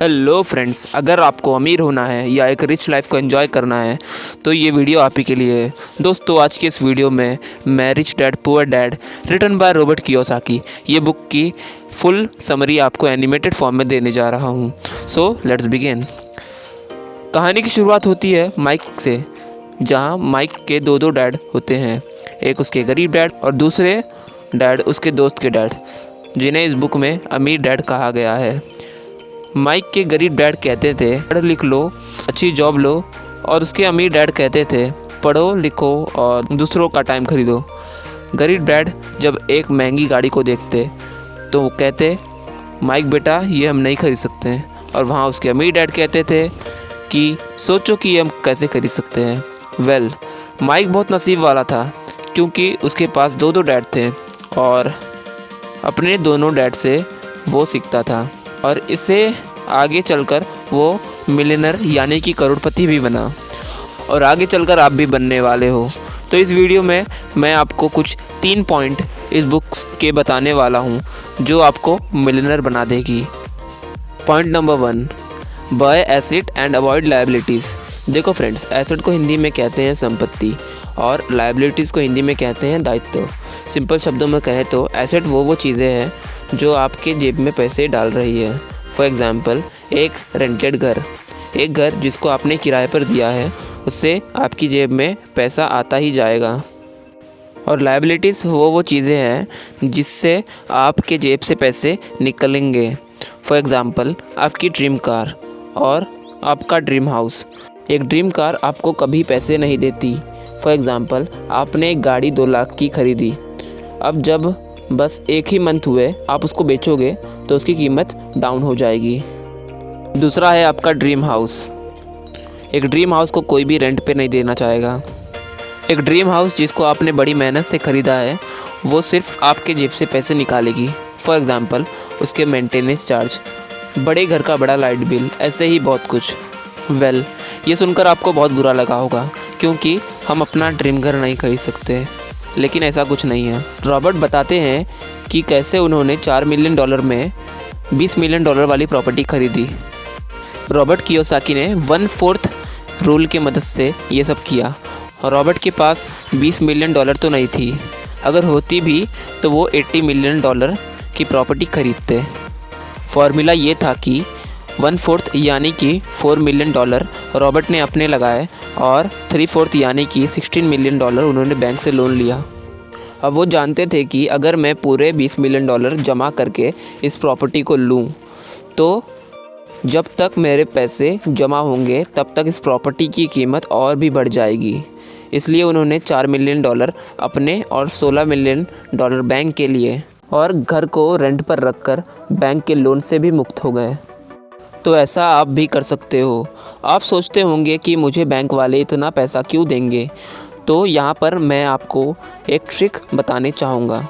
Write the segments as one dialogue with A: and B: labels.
A: Hello friends, अगर आपको अमीर होना है या एक रिच लाइफ को एंजॉय करना है तो ये वीडियो आप ही के लिए है। दोस्तों, आज के इस वीडियो में मैं Rich Dad Poor Dad written by Robert Kiyosaki ये बुक की फुल समरी आपको एनिमेटेड फॉर्म में देने जा रहा हूँ। So let's begin. कहानी की शुरुआत होती है माइक से, जहाँ माइक के दो डैड होते हैं। एक उसके गरीब डैड और दूसरे डैड उसके दोस्त के डैड, जिन्हें इस बुक में अमीर डैड कहा गया है। माइक के गरीब डैड कहते थे पढ़ लिख लो, अच्छी जॉब लो, और उसके अमीर डैड कहते थे पढ़ो लिखो और दूसरों का टाइम खरीदो। गरीब डैड जब एक महंगी गाड़ी को देखते तो वो कहते माइक बेटा ये हम नहीं खरीद सकते, और वहाँ उसके अमीर डैड कहते थे कि सोचो कि हम कैसे खरीद सकते हैं। माइक बहुत नसीब वाला था, क्योंकि उसके पास दो डैड थे और अपने दोनों डैड से वो सीखता था, और इससे आगे चलकर वो मिलियनर यानी कि करोड़पति भी बना, और आगे चलकर आप भी बनने वाले हो। तो इस वीडियो में मैं आपको कुछ 3 पॉइंट इस बुक के बताने वाला हूँ जो आपको मिलियनर बना देगी। Point number 1, bye asset and avoid liabilities. देखो फ्रेंड्स, एसेट को हिंदी में कहते हैं संपत्ति और लायबिलिटीज़ को हिंदी में कहते हैं दायित्व। सिंपल शब्दों में कहें तो एसेट वो चीज़ें हैं जो आपके जेब में पैसे डाल रही है। फॉर एग्ज़ाम्पल, एक रेंटेड घर, एक घर जिसको आपने किराए पर दिया है, उससे आपकी जेब में पैसा आता ही जाएगा। और लायबिलिटीज़ वो चीज़ें हैं जिससे आपके जेब से पैसे निकलेंगे। फॉर एग्ज़ाम्पल, आपकी ड्रीम कार और आपका ड्रीम हाउस। एक ड्रीम कार आपको कभी पैसे नहीं देती। फॉर एग्ज़ाम्पल, आपने एक गाड़ी 2 लाख की खरीदी, अब जब बस एक ही मंथ हुए आप उसको बेचोगे तो उसकी कीमत डाउन हो जाएगी। दूसरा है आपका ड्रीम हाउस। एक ड्रीम हाउस को कोई भी रेंट पे नहीं देना चाहेगा। एक ड्रीम हाउस जिसको आपने बड़ी मेहनत से ख़रीदा है, वो सिर्फ आपके जेब से पैसे निकालेगी। फॉर एग्ज़ाम्पल, उसके मेंटेनेंस चार्ज, बड़े घर का बड़ा लाइट बिल, ऐसे ही बहुत कुछ। ये सुनकर आपको बहुत बुरा लगा होगा, क्योंकि हम अपना ड्रीम घर नहीं खरीद सकते, लेकिन ऐसा कुछ नहीं है। रॉबर्ट बताते हैं कि कैसे उन्होंने $4 मिलियन में $20 मिलियन वाली प्रॉपर्टी खरीदी। रॉबर्ट कियोसाकी ने 1/4 रूल की मदद से ये सब किया। रॉबर्ट के पास $20 मिलियन तो नहीं थी, अगर होती भी तो वो $80 मिलियन की प्रॉपर्टी खरीदते। फॉर्मूला ये था कि 1/4 यानी कि $4 मिलियन रॉबर्ट ने अपने लगाए और 3/4 यानी कि $16 मिलियन उन्होंने बैंक से लोन लिया। अब वो जानते थे कि अगर मैं पूरे $20 मिलियन जमा करके इस प्रॉपर्टी को लूँ तो जब तक मेरे पैसे जमा होंगे तब तक इस प्रॉपर्टी की कीमत और भी बढ़ जाएगी। इसलिए उन्होंने $4 मिलियन अपने और $16 मिलियन बैंक के लिए, और घर को रेंट पर रखकर बैंक के लोन से भी मुक्त हो गए। तो ऐसा आप भी कर सकते हो। आप सोचते होंगे कि मुझे बैंक वाले इतना पैसा क्यों देंगे, तो यहाँ पर मैं आपको एक ट्रिक बताने चाहूँगा।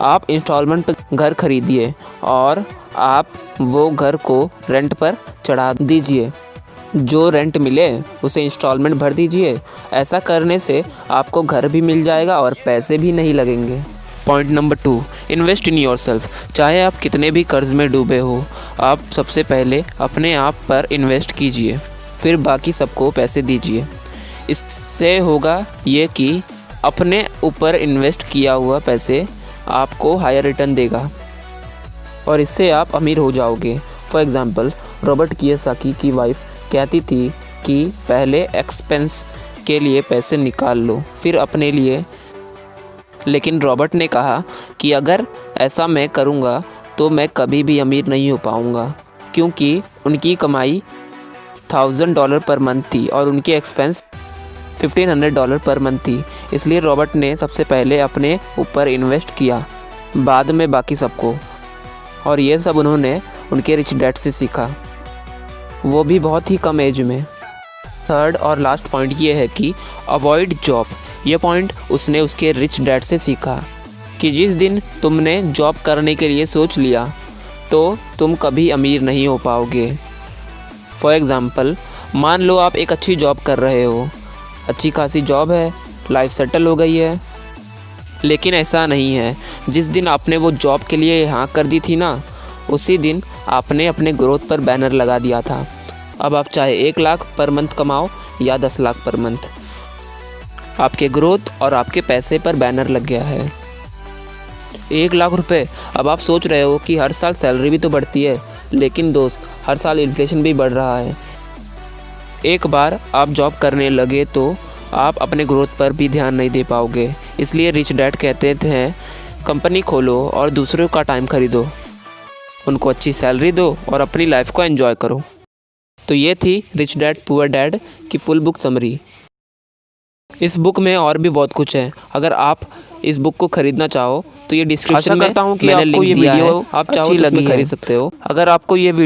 A: आप इंस्टॉलमेंट पर घर खरीदिए और आप वो घर को रेंट पर चढ़ा दीजिए। जो रेंट मिले उसे इंस्टॉलमेंट भर दीजिए। ऐसा करने से आपको घर भी मिल जाएगा और पैसे भी नहीं लगेंगे। Point number 2, invest in yourself. चाहे आप कितने भी कर्ज में डूबे हो, आप सबसे पहले अपने आप पर इन्वेस्ट कीजिए, फिर बाकी सबको पैसे दीजिए। इससे होगा ये कि अपने ऊपर इन्वेस्ट किया हुआ पैसे आपको हायर रिटर्न देगा और इससे आप अमीर हो जाओगे। फॉर एग्ज़ाम्पल, रॉबर्ट कियोसाकी की वाइफ कहती थी कि पहले एक्सपेंस के लिए पैसे निकाल लो, फिर अपने लिए। लेकिन रॉबर्ट ने कहा कि अगर ऐसा मैं करूँगा तो मैं कभी भी अमीर नहीं हो पाऊँगा, क्योंकि उनकी कमाई $1000 पर मंथ थी और उनकी एक्सपेंस $1500 पर मंथ थी। इसलिए रॉबर्ट ने सबसे पहले अपने ऊपर इन्वेस्ट किया, बाद में बाकी सबको। और ये सब उन्होंने उनके रिच डैड से सीखा, वो भी बहुत ही कम एज में। थर्ड और लास्ट पॉइंट ये है कि अवॉइड जॉब। ये पॉइंट उसने उसके रिच डैड से सीखा कि जिस दिन तुमने जॉब करने के लिए सोच लिया तो तुम कभी अमीर नहीं हो पाओगे। फॉर एग्ज़ाम्पल, मान लो आप एक अच्छी जॉब कर रहे हो, अच्छी खासी जॉब है, लाइफ सेटल हो गई है, लेकिन ऐसा नहीं है। जिस दिन आपने वो जॉब के लिए हाँ कर दी थी ना, उसी दिन आपने अपने ग्रोथ पर बैनर लगा दिया था। अब आप चाहे 1 लाख पर मंथ कमाओ या 10 लाख पर मंथ, आपके ग्रोथ और आपके पैसे पर बैनर लग गया है। 1 लाख रुपए। अब आप सोच रहे हो कि हर साल सैलरी भी तो बढ़ती है, लेकिन दोस्त हर साल इन्फ्लेशन भी बढ़ रहा है। एक बार आप जॉब करने लगे तो आप अपने ग्रोथ पर भी ध्यान नहीं दे पाओगे। इसलिए रिच डैड कहते हैं कंपनी खोलो और दूसरों का टाइम खरीदो, उनको अच्छी सैलरी दो और अपनी लाइफ को एंजॉय करो। तो ये थी रिच डैड पुअर डैड की फुल बुक समरी। इस बुक में और भी बहुत कुछ है। अगर आप इस बुक को खरीदना चाहो तो ये डिस्क्रिप्शन में
B: करता हूँ कि
A: मैंने
B: आपको
A: लिंक
B: ये
A: दिया है,
B: वीडियो
A: आप चाहो
B: अच्छी
A: तो इसमें
B: लगी है।
A: खरीद सकते हो।
B: अगर आपको ये